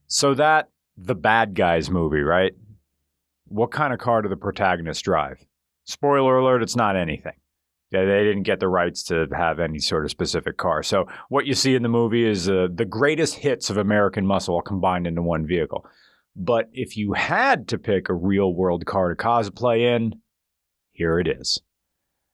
So that The Bad Guys movie, right? What kind of car do the protagonists drive? Spoiler alert, it's not anything. They didn't get the rights to have any sort of specific car. So what you see in the movie is the greatest hits of American muscle all combined into one vehicle. But if you had to pick a real-world car to cosplay in, here it is.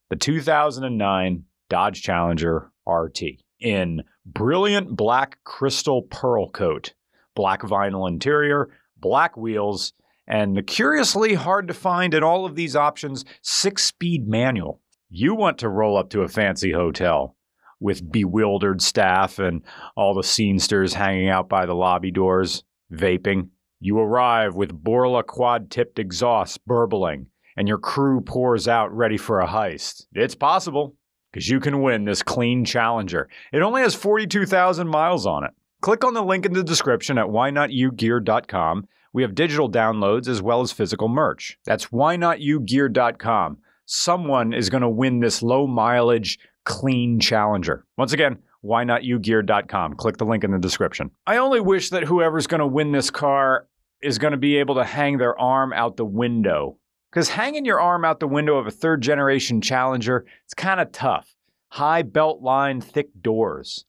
The 2009 Dodge Challenger RT in brilliant black crystal pearl coat, black vinyl interior, black wheels, and the curiously hard to find in all of these options, 6-speed manual. You want to roll up to a fancy hotel with bewildered staff and all the scenesters hanging out by the lobby doors, vaping. You arrive with Borla quad-tipped exhaust burbling, and your crew pours out ready for a heist. It's possible, because you can win this clean Challenger. It only has 42,000 miles on it. Click on the link in the description at whynotYouGear.com. We have digital downloads as well as physical merch. That's whynotYouGear.com. Someone is going to win this low-mileage, clean Challenger. Once again, whynotYouGear.com. Click the link in the description. I only wish that whoever's going to win this car is going to be able to hang their arm out the window. Because hanging your arm out the window of a third-generation Challenger, it's kind of tough. High belt line, thick doors.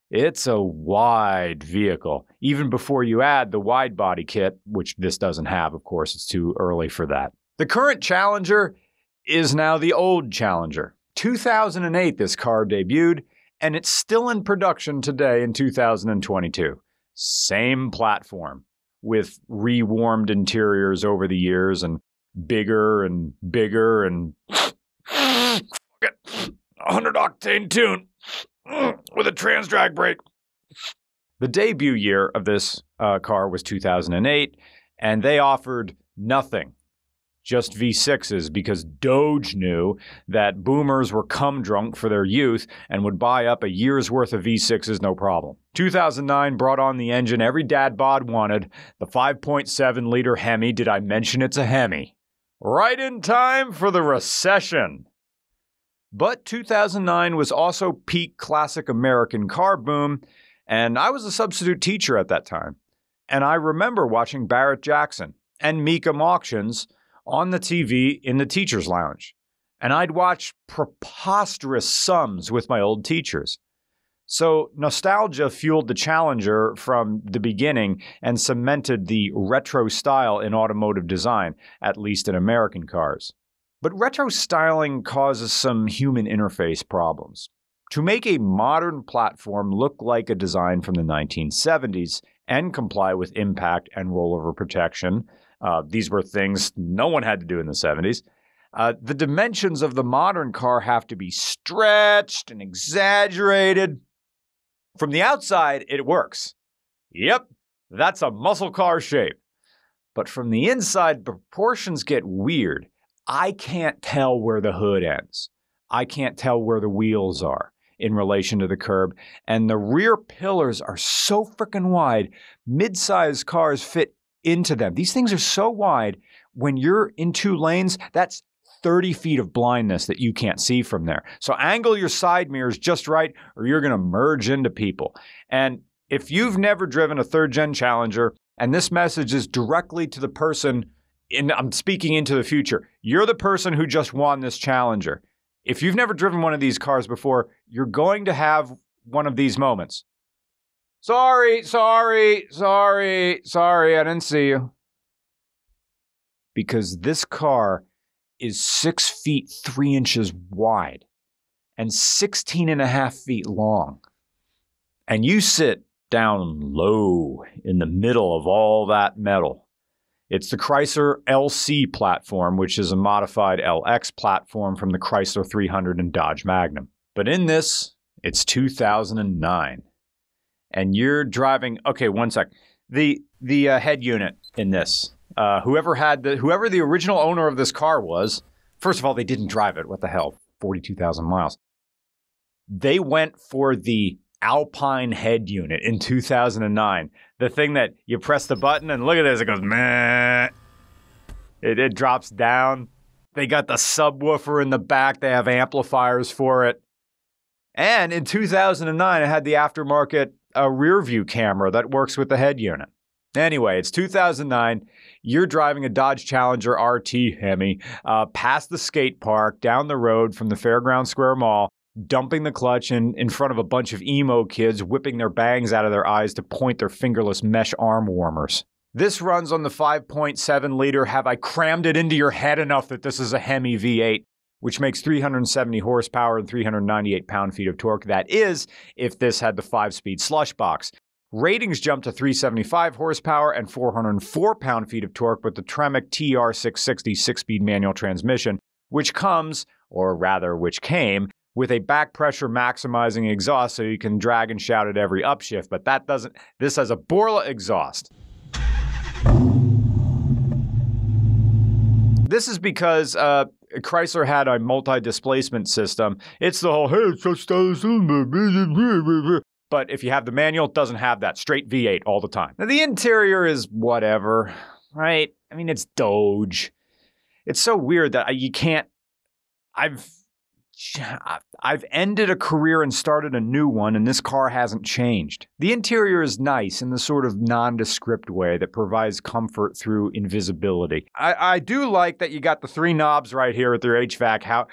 It's a wide vehicle, even before you add the wide body kit, which this doesn't have, of course, it's too early for that. The current Challenger is now the old Challenger. 2008 this car debuted, and it's still in production today in 2022. Same platform, with rewarmed interiors over the years, and bigger and 100-octane tune. With a trans-drag brake. The debut year of this car was 2008, and they offered nothing, just V6s, because Doge knew that boomers were cum drunk for their youth and would buy up a year's worth of V6s no problem. 2009 brought on the engine every dad bod wanted, the 5.7-liter HEMI. Did I mention it's a HEMI? Right in time for the recession. But 2009 was also peak classic American car boom, and I was a substitute teacher at that time. And I remember watching Barrett Jackson and Mecum auctions on the TV in the teacher's lounge. And I'd watch preposterous sums with my old teachers. So nostalgia fueled the Challenger from the beginning and cemented the retro style in automotive design, at least in American cars. But retro styling causes some human interface problems. To make a modern platform look like a design from the 1970s and comply with impact and rollover protection, these were things no one had to do in the 70s, the dimensions of the modern car have to be stretched and exaggerated. From the outside, it works. Yep, that's a muscle car shape. But from the inside, proportions get weird. I can't tell where the hood ends. I can't tell where the wheels are in relation to the curb. And the rear pillars are so freaking wide, mid-sized cars fit into them. These things are so wide, when you're in two lanes, that's 30 feet of blindness that you can't see from there. So angle your side mirrors just right, or you're going to merge into people. And if you've never driven a third-gen Challenger, and this message is directly to the person, I'm speaking into the future. You're the person who just won this Challenger. If you've never driven one of these cars before, you're going to have one of these moments. Sorry, I didn't see you. Because this car is 6 feet 3 inches wide and 16.5 feet long. And you sit down low in the middle of all that metal. It's the Chrysler LC platform, which is a modified LX platform from the Chrysler 300 and Dodge Magnum. But in this, it's 2009. And you're driving, okay, one sec. The head unit in this, whoever the original owner of this car was, first of all, they didn't drive it. What the hell? 42,000 miles. They went for the Alpine head unit in 2009. The thing that you press the button and look at this, it goes meh. It drops down. They got the subwoofer in the back. They have amplifiers for it. And in 2009, it had the aftermarket rear view camera that works with the head unit. Anyway, it's 2009. You're driving a Dodge Challenger RT HEMI past the skate park, down the road from the Fairground Square Mall, dumping the clutch in front of a bunch of emo kids whipping their bangs out of their eyes to point their fingerless mesh arm warmers. This runs on the 5.7 liter. Have I crammed it into your head enough that this is a HEMI V8, which makes 370 horsepower and 398 pound-feet of torque? That is, if this had the 5-speed slush box. Ratings jump to 375 horsepower and 404 pound-feet of torque with the Tremec TR660 6-speed manual transmission, which comes, or rather which came, with a back pressure maximizing exhaust so you can drag and shout at every upshift, but that doesn't. This has a Borla exhaust. This is because Chrysler had a multi-displacement system. It's the whole, hey, it's just but if you have the manual, it doesn't have that. Straight V8 all the time. Now, the interior is whatever, right? I mean, it's Doge. It's so weird that you can't... I've ended a career and started a new one, and this car hasn't changed. The interior is nice in the sort of nondescript way that provides comfort through invisibility. I do like that you got the 3 knobs right here with their HVAC. How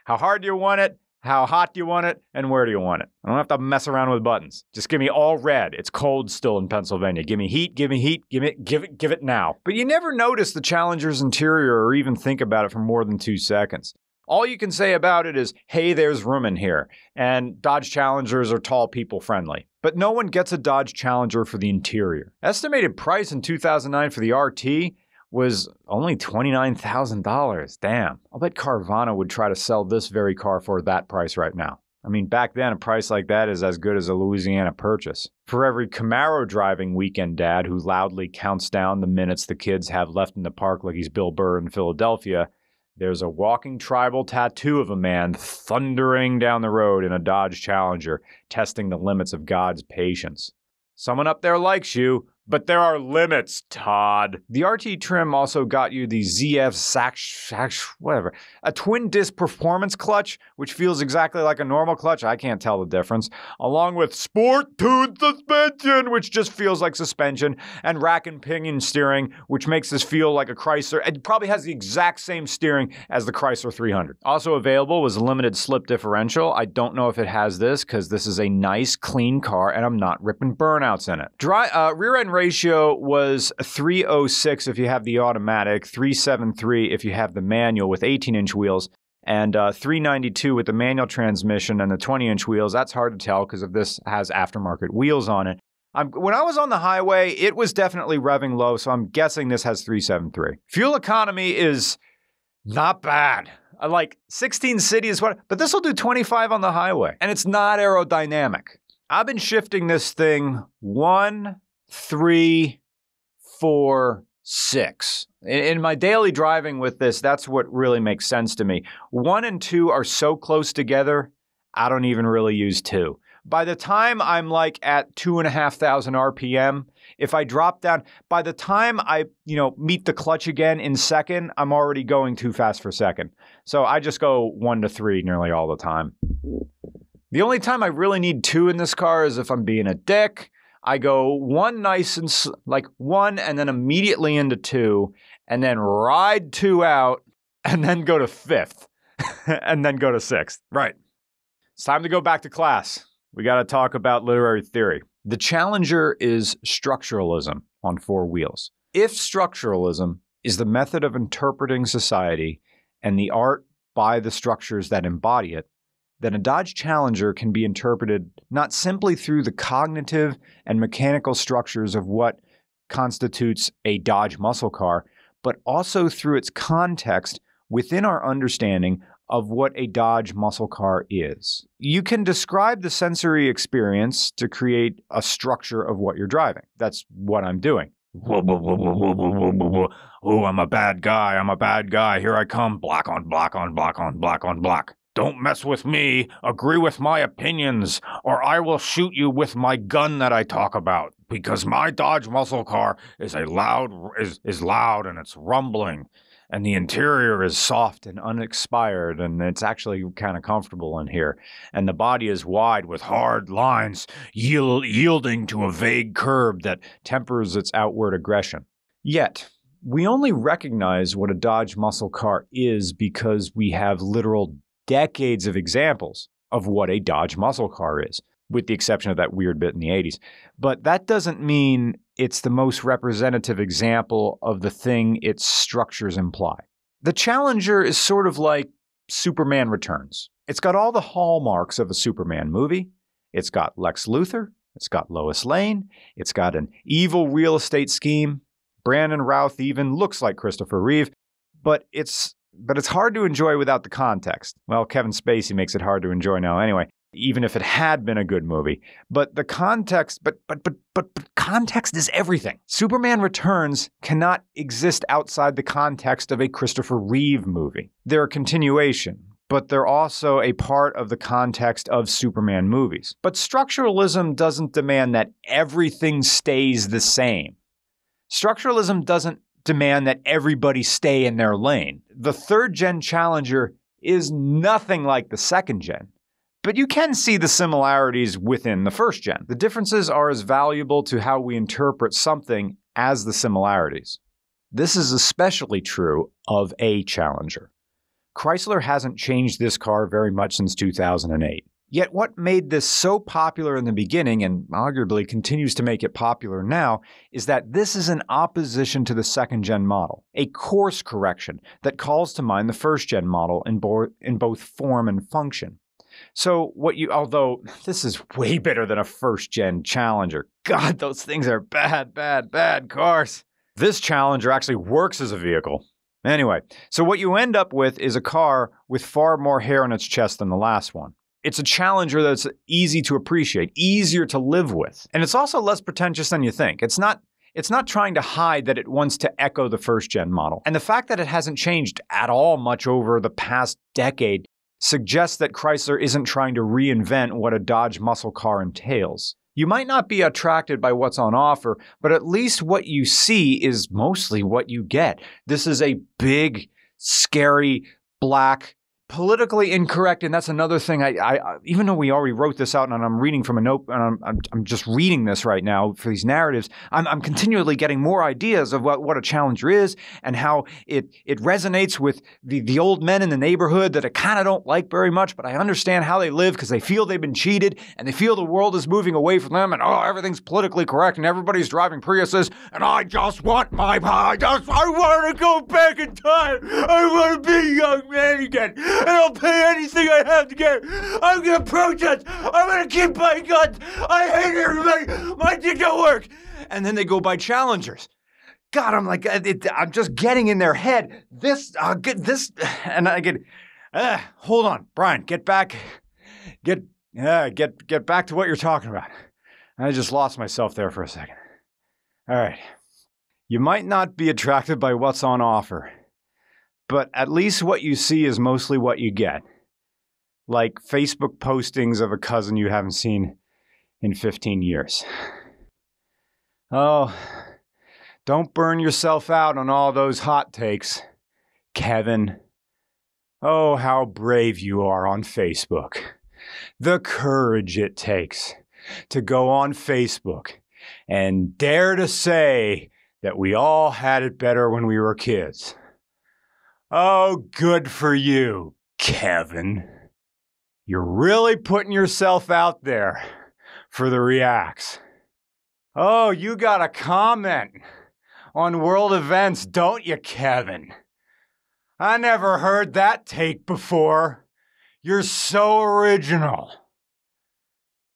hard do you want it? How hot do you want it? And where do you want it? I don't have to mess around with buttons. Just give me all red. It's cold still in Pennsylvania. Give me heat, give it now. But you never notice the Challenger's interior or even think about it for more than 2 seconds. All you can say about it is, hey, there's room in here. And Dodge Challengers are tall people friendly. But no one gets a Dodge Challenger for the interior. Estimated price in 2009 for the RT was only $29,000. Damn. I'll bet Carvana would try to sell this very car for that price right now. I mean, back then, a price like that is as good as a Louisiana Purchase. For every Camaro driving weekend dad who loudly counts down the minutes the kids have left in the park like he's Bill Burr in Philadelphia, there's a walking tribal tattoo of a man thundering down the road in a Dodge Challenger, testing the limits of God's patience. Someone up there likes you, but there are limits, Todd. The RT trim also got you the ZF a twin disc performance clutch, which feels exactly like a normal clutch. I can't tell the difference. Along with sport tuned suspension, which just feels like suspension, and rack and pinion steering, which makes this feel like a Chrysler. It probably has the exact same steering as the Chrysler 300. Also available was a limited slip differential. I don't know if it has this because this is a nice, clean car and I'm not ripping burnouts in it. Rear end ratio was 306 if you have the automatic, 373 if you have the manual with 18-inch wheels, and 392 with the manual transmission and the 20-inch wheels. That's hard to tell because this has aftermarket wheels on it. When I was on the highway, it was definitely revving low, so I'm guessing this has 373. Fuel economy is not bad. I like 16 city is what, but this will do 25 on the highway, and it's not aerodynamic. I've been shifting this thing 1, 3, 4, 6. In my daily driving with this, that's what really makes sense to me. 1 and 2 are so close together, I don't even really use 2. By the time I'm like at 2,500 RPM, if I drop down, by the time I, meet the clutch again in second, I'm already going too fast for second. So I just go 1 to 3 nearly all the time. The only time I really need 2 in this car is if I'm being a dick. I go 1 nice and like 1 and then immediately into 2 and then ride 2 out and then go to 5th and then go to 6th. Right. It's time to go back to class. We got to talk about literary theory. The Challenger is structuralism on 4 wheels. If structuralism is the method of interpreting society and the art by the structures that embody it, then a Dodge Challenger can be interpreted not simply through the cognitive and mechanical structures of what constitutes a Dodge muscle car, but also through its context within our understanding of what a Dodge muscle car is. You can describe the sensory experience to create a structure of what you're driving. That's what I'm doing. Oh, I'm a bad guy. I'm a bad guy. Here I come. Black on black on black on black on black. Don't mess with me. Agree with my opinions, or I will shoot you with my gun that I talk about. Because my Dodge muscle car is loud and it's rumbling. and the interior is soft and unexpired, and it's actually kind of comfortable in here. And the body is wide with hard lines, yielding to a vague curve that tempers its outward aggression. Yet, we only recognize what a Dodge muscle car is because we have literal decades of examples of what a Dodge muscle car is, with the exception of that weird bit in the 80s. But that doesn't mean it's the most representative example of the thing its structures imply. The Challenger is sort of like Superman Returns. It's got all the hallmarks of a Superman movie. It's got Lex Luthor. It's got Lois Lane. It's got an evil real estate scheme. Brandon Routh even looks like Christopher Reeve. But it's hard to enjoy without the context. Well, Kevin Spacey makes it hard to enjoy now anyway, even if it had been a good movie. But the context, but context is everything. Superman Returns cannot exist outside the context of a Christopher Reeve movie. They're a continuation, but they're also a part of the context of Superman movies. But structuralism doesn't demand that everything stays the same. Structuralism doesn't demand that everybody stay in their lane. The third-gen Challenger is nothing like the second-gen, but you can see the similarities within the first-gen. The differences are as valuable to how we interpret something as the similarities. This is especially true of a Challenger. Chrysler hasn't changed this car very much since 2008. Yet what made this so popular in the beginning, and arguably continues to make it popular now, is that this is in opposition to the second-gen model, a course correction that calls to mind the first-gen model in both form and function. So although this is way better than a first-gen Challenger. God, those things are bad cars. This Challenger actually works as a vehicle. Anyway, so what you end up with is a car with far more hair on its chest than the last one. It's a Challenger that's easy to appreciate, easier to live with. And it's also less pretentious than you think. It's not trying to hide that it wants to echo the first-gen model. And the fact that it hasn't changed at all much over the past decade suggests that Chrysler isn't trying to reinvent what a Dodge muscle car entails. You might not be attracted by what's on offer, but at least what you see is mostly what you get. This is a big, scary, black, politically incorrect, and that's another thing. I even though we already wrote this out, and I'm reading from a note, and I'm just reading this right now for these narratives. I'm continually getting more ideas of what a Challenger is and how it resonates with the old men in the neighborhood that I kind of don't like very much, but I understand how they live because they feel they've been cheated and they feel the world is moving away from them, and everything's politically correct and everybody's driving Priuses, and I just want I want to go back in time. I want to be a young man again. And I'll pay anything I have to get. I'm going to protest. I'm going to keep buying guns. I hate everybody. My dick don't work. And then they go buy Challengers. God, I'm like, I'm just getting in their head. And I get, hold on, Brian, get back to what you're talking about. I just lost myself there for a second. All right. You might not be attracted by what's on offer, but at least what you see is mostly what you get. Like Facebook postings of a cousin you haven't seen in 15 years. Oh, don't burn yourself out on all those hot takes, Kevin. Oh, how brave you are on Facebook. The courage it takes to go on Facebook and dare to say that we all had it better when we were kids. Oh, good for you, Kevin. You're really putting yourself out there for the reacts. Oh, you got a comment on world events, don't you, Kevin? I never heard that take before. You're so original.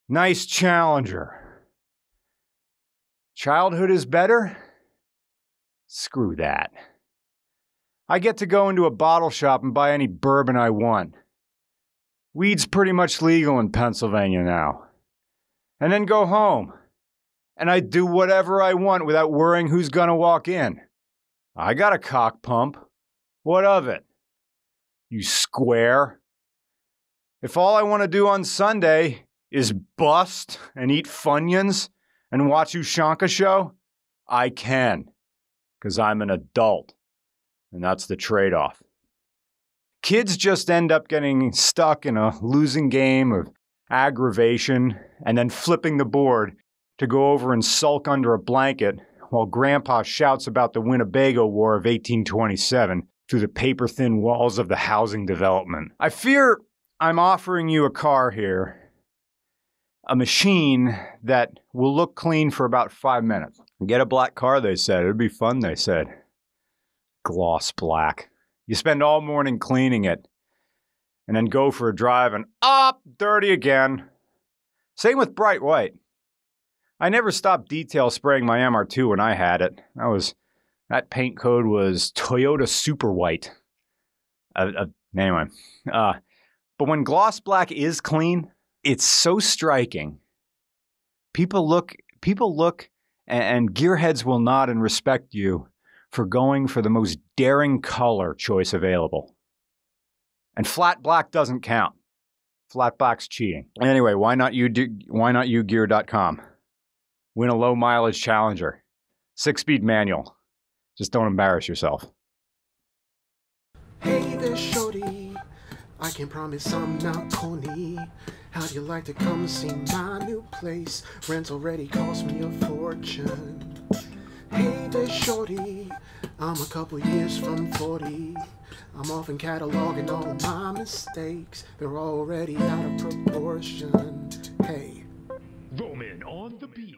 Nice Challenger. Childhood is better? Screw that. I get to go into a bottle shop and buy any bourbon I want. Weed's pretty much legal in Pennsylvania now. And then go home. And I do whatever I want without worrying who's gonna walk in. I got a cock pump. What of it? You square. If all I want to do on Sunday is bust and eat Funyuns and watch Ushanka show, I can. 'Cause I'm an adult. And that's the trade-off. Kids just end up getting stuck in a losing game of aggravation and then flipping the board to go over and sulk under a blanket while Grandpa shouts about the Winnebago War of 1827 through the paper-thin walls of the housing development. I fear I'm offering you a car here, a machine that will look clean for about 5 minutes. Get a black car, they said. It'd be fun, they said. Gloss black. You spend all morning cleaning it and then go for a drive and dirty again. Same with bright white. I never stopped detail spraying my MR2 when I had it. That paint code was Toyota Super White. Anyway, but when gloss black is clean, it's so striking. People look, and gearheads will nod and respect you for going for the most daring color choice available. And flat black doesn't count. Flat black's cheating. Anyway, why not you gear.com? Win a low mileage Challenger. 6-speed manual. Just don't embarrass yourself. Hey there, shorty. I can promise I'm not corny. How'd you like to come see my new place? Rent already cost me a fortune. Hey there, shorty. I'm a couple years from 40. I'm often cataloging all my mistakes. They're already out of proportion. Hey. Roman on the beat.